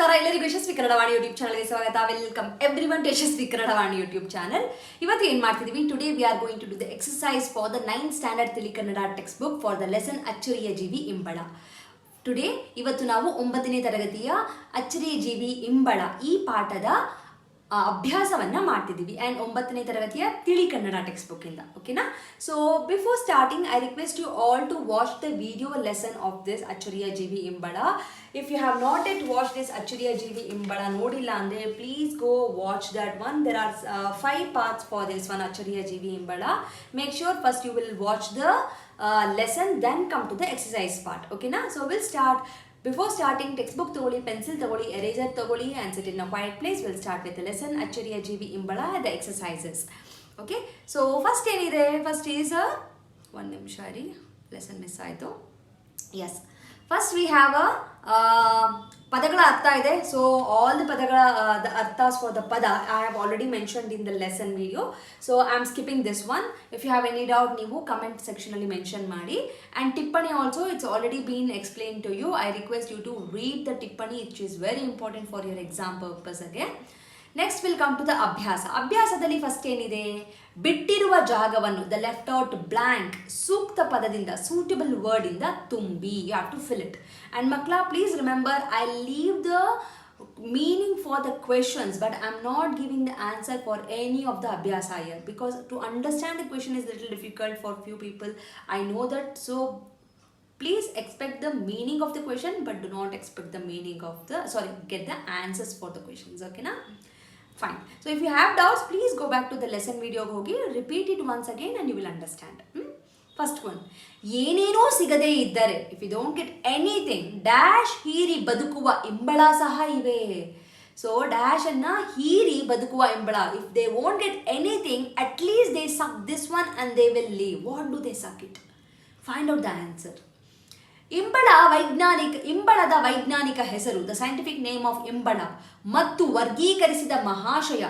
ನಮಸ್ಕಾರ ಎಲ್ಲರಿಗೂ ಯಶಸ್ವಿ ಕನ್ನಡ ವಾಣಿ ಯೂಟ್ಯೂಬ್ ಚಾನಲ್ಗೆ ಸ್ವಾಗತ. Welcome everyone to Yashasvi Kannada Vani YouTube channel. ಇವತ್ತು ಏನು ಮಾಡ್ತಿದ್ದೀವಿ, today we are going to do the exercise for the 9th standard Tili Kannada textbook for the lesson ಅಚ್ಚರಿಯ ಜೀವಿ ಇಂಬಳ. ಟುಡೇ ಇವತ್ತು ನಾವು 9ನೇ ತರಗತಿಯ ಅಚ್ಚರಿಯ ಜೀವಿ ಇಂಬಳ ಈ ಪಾಠದ ಅಭ್ಯಾಸವನ್ನು ಮಾಡ್ತಿದ್ದೀವಿ ಆ್ಯಂಡ್ 9ನೇ ತರಗತಿಯ ತಿಳಿ ಕನ್ನಡ ಟೆಕ್ಸ್ಟ್ ಬುಕ್ ಇಂದ. ಓಕೆನಾ? So before starting I request you all to watch the video lesson of this ಅಚ್ಚರಿಯ ಜೀವಿ ಇಂಬಳ. If you have not yet watch this ಅಚ್ಚರಿಯ ಜೀವಿ ಇಂಬಳ ನೋಡಿಲ್ಲ ಅಂದರೆ please go watch that one. There are 5 parts for this one ಅಚ್ಚರಿಯ ಜೀವಿ ಇಂಬಳ. Make sure first you will watch the lesson, then come to the exercise part. Okay na? So we'll start. Before starting, textbook togoli, pencil togoli, eraser togoli and sit in a quiet place. We'll start with the lesson Acchariya Jeeva Imbala, the exercises. Okay? So first enide, first is a one nimshari lesson miss aito. Yes. First we have a padagala artha ide. So all the padagala the arthas for the pada I have already mentioned in the lesson video. So I am skipping this one. If you have any doubt, ನೀವು comment section ಅಲ್ಲಿ mention ಮಾಡಿ. And tippani also, it's already been explained to you. I request you to read the tippani, which is very important for your exam purpose again. Next will come to the ಅಭ್ಯಾಸ. ಅಭ್ಯಾಸದಲ್ಲಿ first ಏನಿದೆ, ಬಿಟ್ಟಿರುವ ಜಾಗವನ್ನು the left out blank ಸೂಕ್ತ ಪದದಿಂದ suitable word ಇಂದ ತುಂಬಿ. You have to fill it. And ಮಕ್ಕಳ please remember, I leave the meaning for the questions, but I'm not giving the answer for any of the abhyasa here, because to understand the question is a little difficult for few people. I know that. So please expect the meaning of the question, but do not expect the meaning of the, get the answers for the questions. Okay na? Fine. So if you have doubts, please go back to the lesson video, hogi repeat it once again and you will understand. First one, ಏನೇನೂ ಸಿಗದೇ ಇದ್ದರೆ, if you don't get anything, dash ಹೀರಿ ಬದುಕುವ ಇಂಬಳ ಸಹ ಇವೆ. So dash ಅನ್ನ ಹೀರಿ ಬದುಕುವ ಇಂಬಳ. If they won't get anything, at least they suck this one and they will leave. What do they suck it? Find out the answer. ಇಂಬಳದ ವೈಜ್ಞಾನಿಕ ಹೆಸರು, ದ ಸೈಂಟಿಫಿಕ್ ನೇಮ್ ಆಫ್ ಇಂಬಳ, ಮತ್ತು ವರ್ಗೀಕರಿಸಿದ ಮಹಾಶಯ,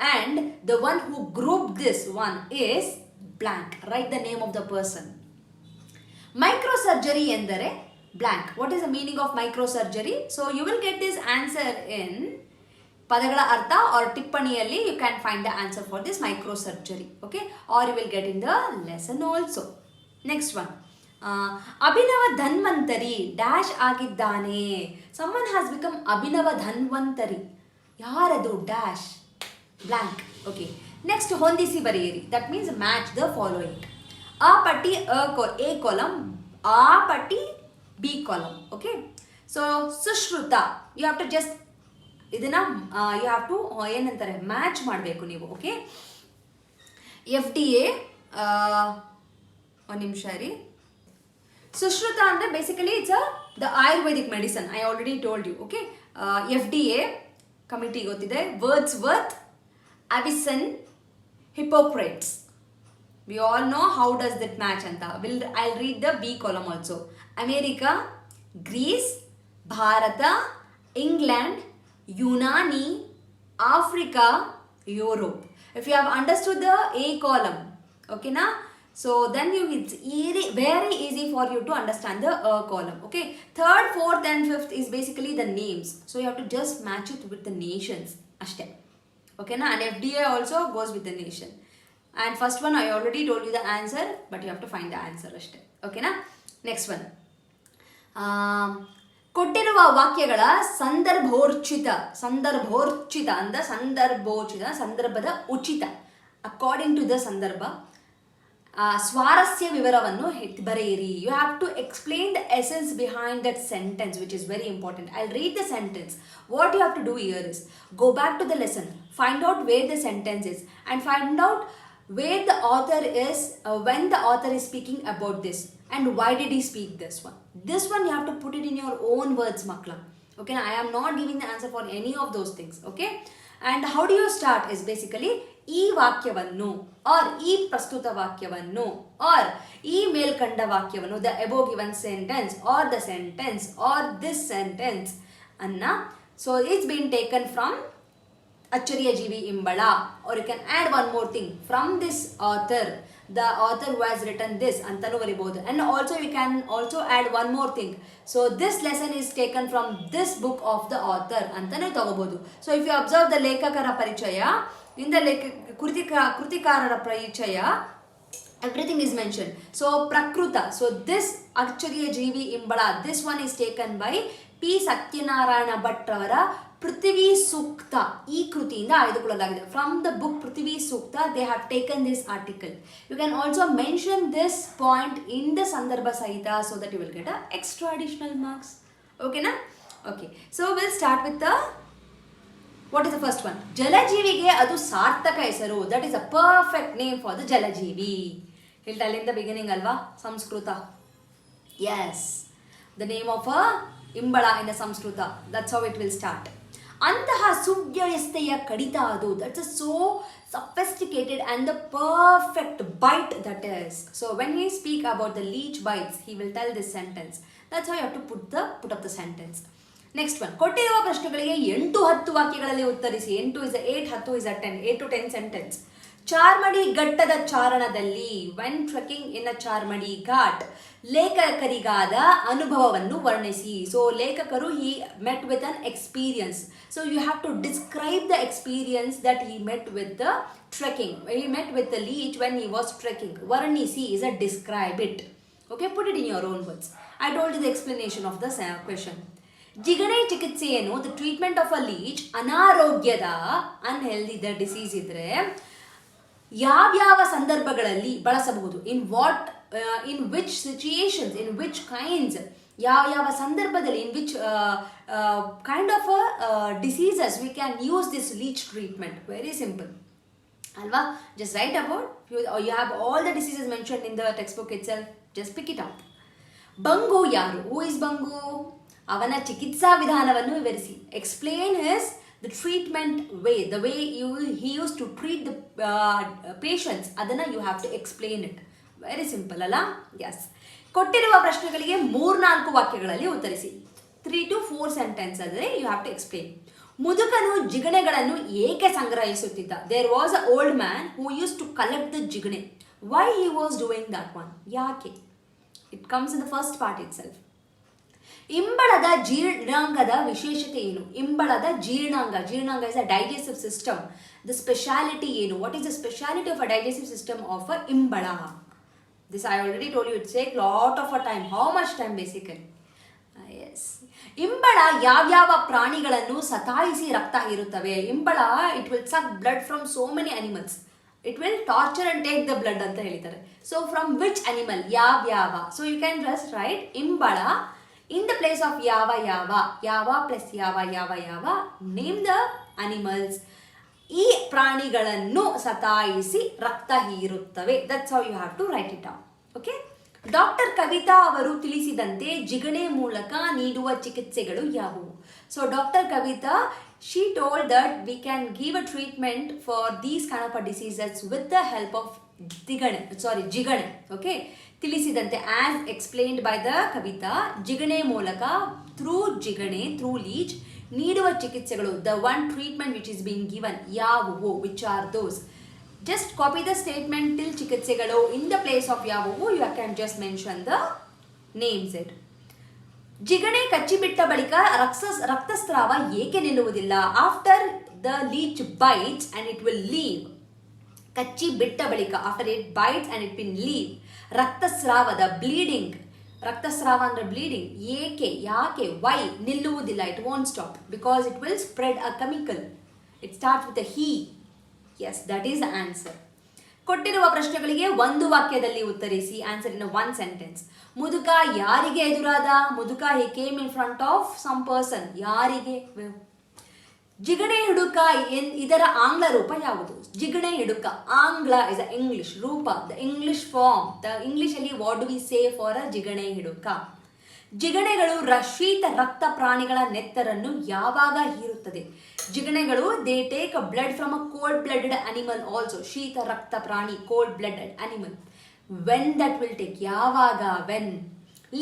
and the one who group this one is blank. Write the name of the person. Microsurgery ಎಂದರೆ blank. What is the meaning of microsurgery? So you will get this answer in ಪದಗಳ ಅರ್ಥ or ಟಿಪ್ಪಣಿಯಲ್ಲಿ. You can find the answer for this microsurgery. Okay, or you will get in the lesson also. Next one, Abhinava Dhanvantari dash ಆಗಿದ್ದಾನೆ. Someone has become Abhinava Dhanvantari. ಯಾರದು? Dash blank. Okay, next ಹೊಂದಿಸಿ ಬರೆಯಿರಿ. That means match the following. ಆ ಪಟ್ಟಿ A column, ಆ ಪಟ್ಟಿ B column. Okay, so Sushruta, you have to just ಇದನ್ನ you have to ಏನಂತಾರೆ ಮ್ಯಾಚ್ ಮಾಡಬೇಕು ನೀವು. ಓಕೆ, FDA ಒಂದು ನಿಮಿಷ ರೀ. ಸುಶ್ರುತ ಅಂದರೆ basically it's the Ayurvedic medicine. I already told you. Okay, FDA committee ಗೊತ್ತಿದೆ. Wordsworth, Avicenna, ಹಿಪೋಕ್ರೇಟ್ಸ್. V all know how does it match ಅಂತ. I read the B column also. America, Greece, Bharat, England, Unani, Africa, Europe. If you have understood the A column, ಓಕೆನಾ? So then it's very easy for you to understand the column. Okay, third, fourth and fifth is basically the names. So you have to just match it with the nations. Ashte. Okay na? And FDA also goes with the nation. And first one I already told you the answer, but you have to find the answer. Ashte. Okay na? Next one. ಕೊಟ್ಟಿರುವ ವಾಕ್ಯಗಳ ಸಂದರ್ಭೋಚಿತ ಅಂದ ಸಂದರ್ಭೋಚಿತ ಸಂದರ್ಭದ ಉಚಿತ according to the ಸಂದರ್ಭ. ಸ್ವಾರಸ್ಯ ವಿವರವನ್ನು ಬರೆಯಿರಿ. You have to explain the essence behind that sentence, which is very important. I read the sentence. What you have to do here is go back to the lesson, find out where the sentence is, and find out where the author is, when the author is speaking about this, and why did he speak this one. This one you have to put it in your own words, makla. Okay, I am not giving the answer for any of those things. Okay, and how do you start is basically ಈ ವಾಕ್ಯವನ್ನು or ಈ ಪ್ರಸ್ತುತ ವಾಕ್ಯವನ್ನು or ಈ ಮೇಲ್ಕಂಡ ವಾಕ್ಯವನ್ನು, the above given sentence or the sentence or this sentence ಅನ್ನ. So it's been taken from Acchariya Jeevi Imbala, or you can add one more thing from this author, the author who has written this antanu baribodu. And also you can also add one more thing, so this lesson is taken from this book of the author antanu tagobodu. So if you observe the lekakara parichaya, in the krutikarara parichaya, everything is mentioned. So prakruta, so this Acchariya Jeevi Imbala, this one is taken by P. Satyanarayana Bhatt ravara Prithvi Sukta ಈ ಕೃತಿಯಿಂದ ಆಯ್ದುಕೊಳ್ಳಲಾಗಿದೆ. From the book Prithvi Sukta they have taken this article. You can also mention this point in the ಸಂದರ್ಭ ಸಹಿತ, so that you will get a extra additional marks. ಓಕೆನಾ? Okay, so will start with the what is the first one. ಜಲಜೀವಿಗೆ ಅದು ಸಾರ್ಥಕ ಹೆಸರು. That is a perfect name for the ಜಲಜೀವಿ. ಹೇಳ್ತಾ in the beginning ಅಲ್ವಾ, Sanskrit. Yes, the name of a ಇಂಬಳ in the Sanskrit. That's how it will start. ಅಂತಹ ಸುವ್ಯವಸ್ಥೆಯ ಕಡಿತ ಅದು. That's a so sophisticated and the perfect bite that is. So when he speak about the leech bites, he will tell this sentence. That's how you have to put up the sentence. Next one, ಕೊಟ್ಟಿರುವ ಪ್ರಶ್ನೆಗಳಿಗೆ 8-10 ವಾಕ್ಯಗಳಲ್ಲಿ ಉತ್ತರಿಸಿ. 8 is a 8, 10 is a 10, 8 to 10 sentence. Charmadi ಘಟ್ಟದ ಚಾರಣದಲ್ಲಿ, when trekking ಇನ್ ಅ ಚಾರ್ಮಡಿ ಘಾಟ್, ಲೇಖಕರಿಗಾದ ಅನುಭವವನ್ನು ವರ್ಣಿಸಿ. So ಲೇಖಕರು he met with an experience. So you have to describe the experience that he met with the trekking. He met with the leech when he was trekking. ವರ್ಣಿಸಿ is a describe it. Okay, put it in your own words. I told you the explanation of the question. ಜಿಗಣೆ ಚಿಕಿತ್ಸೆಯನ್ನು, the treatment of a leech, ಅನಾರೋಗ್ಯದ unhealthy the disease ಇದ್ರೆ ಯಾವ್ಯಾವ ಸಂದರ್ಭಗಳಲ್ಲಿ ಬಳಸಬಹುದು. In what, in which situations, in which kinds, ಯಾವ ಸಂದರ್ಭದಲ್ಲಿ, in which kind of diseases we can use this leech treatment. Very simple ಅಲ್ವಾ? Just write about, you have all the diseases mentioned in the textbook itself. Just pick it up. Bangu ಯಾರು? Who is Bangu? ಅವನ ಚಿಕಿತ್ಸಾ ವಿಧಾನವನ್ನು ವಿವರಿಸಿ. Explain his the treatment way, the way he used to treat the patients, adana you have to explain it. Very simple alla? Yes. ಕೊಟ್ಟಿರುವ ಪ್ರಶ್ನೆಗಳಿಗೆ 3-4 ವಾಕ್ಯಗಳಲ್ಲಿ ಉತ್ತರಿಸಿ. 3 to 4 sentence ಆದರೆ you have to explain. ಮುದುಕನು ಜಿಗಣೆಗಳನ್ನು ಏಕೆ ಸಂಗ್ರಹಿಸುತ್ತಿದ್ದ? There was an old man who used to collect the jigane. Why he was doing that one? ಯಾಕೆ? It comes in the first part itself. ಇಂಬಳದ ಜೀರ್ಣಾಂಗದ ವಿಶೇಷತೆ ಏನು? ಇಂಬಳದ ಜೀರ್ಣಾಂಗ is a digestive system. The speciality ಏನು? What is the speciality of a digestive system of a ಇಂಬಳ? This I already told you, it's take lot of a time. How much time basically? Yes. ಇಂಬಳ ಯಾವ್ಯಾವ ಪ್ರಾಣಿಗಳನ್ನು ಸತಾಯಿಸಿ ರಕ್ತ ಹೀರುತ್ತವೆ? ಇಂಬಳ it will suck blood from so many animals. It will torture and take the blood ಅಂತ ಹೇಳಿದ್ದಾರೆ. So from which animal? ಯಾವ್ಯಾವ? So you can just write ಇಂಬಳ in the place of yava plus yava, name the animals. ಈ ಪ್ರಾಣಿಗಳನ್ನು ಸತಾಯಿಸಿ ರಕ್ತ ಹೀರುತ್ತವೆ. That's how you have to write it down. Okay? Doctor Kavitha ಅವರು ತಿಳಿಸಿದಂತೆ ಜಿಗಣೆ ಮೂಲಕ ನೀಡುವ ಚಿಕಿತ್ಸೆಗಳು ಯಾವುವು? So Dr. Kavita, she told that we can give a treatment for these kind of diseases with the help of ಜಿಗಣೆ. Okay? ತಿಳಿಸಿದಂತೆ, as explained by the kavita, ಜಿಗಣೆ ಮೂಲಕ, ಥ್ರೂ ಲೀಚ್ ನೀಡುವ ಚಿಕಿತ್ಸೆಗಳು, the one treatment which is been given, ಯಾವುವು? Which are those? Just copy the statement till ಚಿಕಿತ್ಸೆಗಳು. In the place of ಯಾವುವು you can just mention the names it. ಜಿಗಣೆ ಕಚ್ಚಿಬಿಟ್ಟ ಬಳಿಕ ರಕ್ತಸ್ರಾವ ಏಕೆ ನಿಲ್ಲುವುದಿಲ್ಲ? After the leech bites and it will leave. ಕಚ್ಚಿ ಬಿಟ್ಟ ಬಳಿಕ, after it bites and it will leave. ರಕ್ತಸ್ರಾವದ ಬ್ಲೀಡಿಂಗ್, ರಕ್ತಸ್ರಾವ ಅಂದ್ರೆ ಬ್ಲೀಡಿಂಗ್, ಯಾಕೆ ವೈ ನಿಲ್ಲುವುದಿಲ್ಲ? It won't stop because it will spread a chemical. It starts with a ಹಿ. Yes, that is the answer. ಕೊಟ್ಟಿರುವ ಪ್ರಶ್ನೆಗಳಿಗೆ 1 ವಾಕ್ಯದಲ್ಲಿ ಉತ್ತರಿಸಿ. Answer in 1 sentence. ಮುದುಕ ಯಾರಿಗೆ ಎದುರಾದ? ಮುದುಕ he came in front of some person. ಯಾರಿಗೆ? ಜಿಗಣೆ ಹಿಡುಕ ಇದರ ಆಂಗ್ಲ ರೂಪ ಯಾವುದು? ಜಿಗಣೆ ಹಿಡುಕ, ಆಂಗ್ಲ ಇಸ್ ಅ ಇಂಗ್ಲಿಷ್ ರೂಪ, the English form. The English ಅಲ್ಲಿ what do we say for a ಜಿಗಣೆ ಹಿಡುಕ? ಜಿಗಣೆಗಳು ಶೀತ ರಕ್ತ ಪ್ರಾಣಿಗಳ ನೆತ್ತರನ್ನು ಯಾವಾಗ ಹೀರುತ್ತದೆ? ಜಿಗಣೆಗಳು they take a blood from a cold blooded animal also. ಶೀತ ರಕ್ತ ಪ್ರಾಣಿ, cold blooded animal. When that will take? ಯಾವಾಗ? ವೆನ್.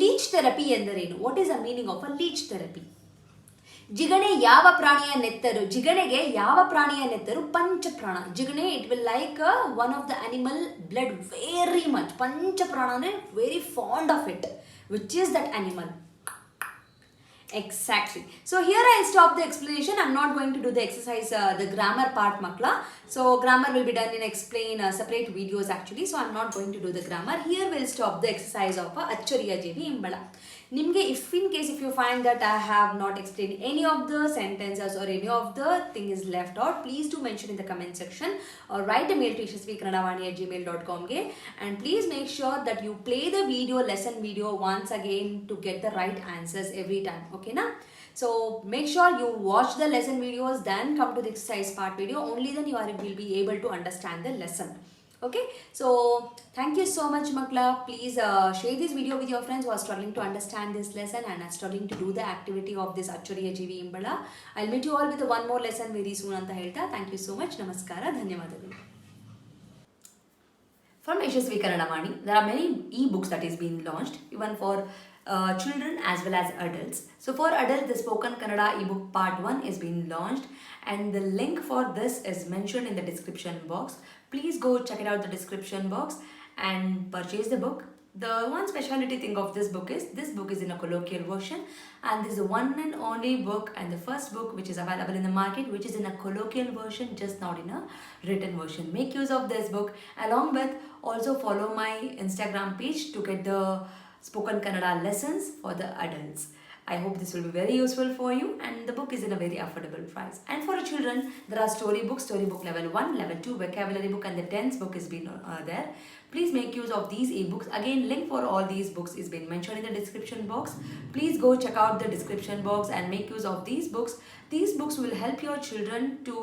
ಲೀಚ್ ಥೆರಪಿ ಎಂದರೇನು? What is the meaning of a leech therapy? ಜಿಗಣೆ ಯಾವ ಪ್ರಾಣಿಯ ನೆತ್ತರು? ಜಿಗಣೆಗೆ ಯಾವ ಪ್ರಾಣಿಯ ನೆತ್ತರು? ಪಂಚಪ್ರಾಣ. ಜಿಗಣೆ it will like one of the animal blood very much. ಪಂಚಪ್ರಾಣ ಅಂದರೆ very fond of it. Which is that animal? Exactly. So here I'll stop the explanation. I'm not going to do the exercise, the grammar part, makla. So grammar will be done in separate videos actually. So I'm not going to do the grammar. Here we'll stop the exercise of Acchariya imbala. Nimge, if in case if you find that I have not explained any of the sentences or any of the thing is left out, please do mention in the comment section or write a mail to yashasvikannadavani@gmail.com and please make sure that you play the lesson video once again to get the right answers every time. Okay na? So make sure you watch the lesson videos, then come to the exercise part video. Only then you will be able to understand the lesson. Okay, so thank you so much makla. Please share this video with your friends who are struggling to understand this lesson and are struggling to do the activity of this Acchariya imbala. I'll meet you all with one more lesson very soon anta helta. Thank you so much. Namaskara. Dhanyavadagalu. From Yashaswi Kannada Vaani, there are many e-books that is being launched even for children as well as adults. So for adults, the Spoken Kannada ebook part 1 is being launched and the link for this is mentioned in the description box. Please go check it out the description box and purchase the book. The one speciality thing of this book is in a colloquial version and this is the one and only book and the first book which is available in the market which is in a colloquial version, just not in a written version. Make use of this book. Along with also follow my Instagram page to get the Spoken Kannada lessons for the adults. I hope this will be very useful for you and the book is in a very affordable price. And for children, there are storybook level 1, level 2, vocabulary book and the tense book is been there. Please make use of these ebooks. Again, link for all these books is been mentioned in the description box. Please go check out the description box and make use of these books. These books will help your children to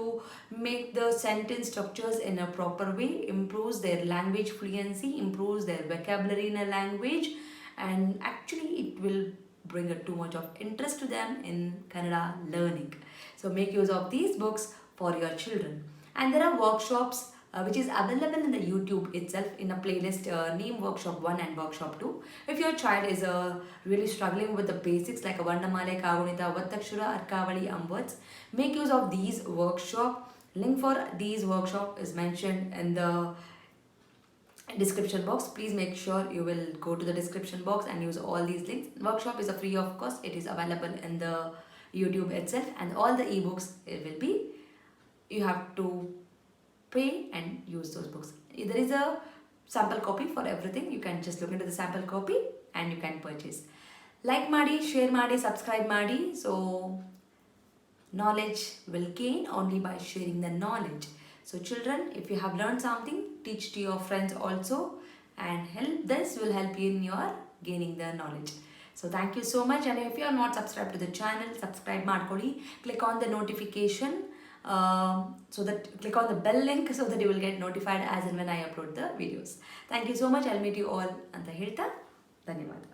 make the sentence structures in a proper way, improves their language fluency, improves their vocabulary in a language, and actually it will bring too much of interest to them in Kannada learning. So make use of these books for your children. And there are workshops which is available in the YouTube itself in a playlist named Workshop 1 and Workshop 2. If your child is really struggling with the basics like a Vandamale, Kagunita, Vattakshura, Arkavali, words, make use of these workshop. Link for these workshop is mentioned in the description box. Please make sure you will go to the description box and use all these links. Workshop is a free of cost. It is available in the YouTube itself and all the ebooks it will be. You have to pay and use those books. There is a sample copy for everything. You can just look into the sample copy and you can purchase. Like maadi, share maadi, subscribe maadi. So knowledge will gain only by sharing the knowledge. So children, if you have learned something, teach to your friends also and this will help you in your gaining the knowledge. So thank you so much and if you are not subscribed to the channel, subscribe ಮಾಡ್ಕೊಳ್ಳಿ. Click on the notification so that click on the bell link so that you will get notified as and when I upload the videos. Thank you so much. I'll meet you all ಅಂತ ಹೇಳ್ತಾ ಧನ್ಯವಾದ.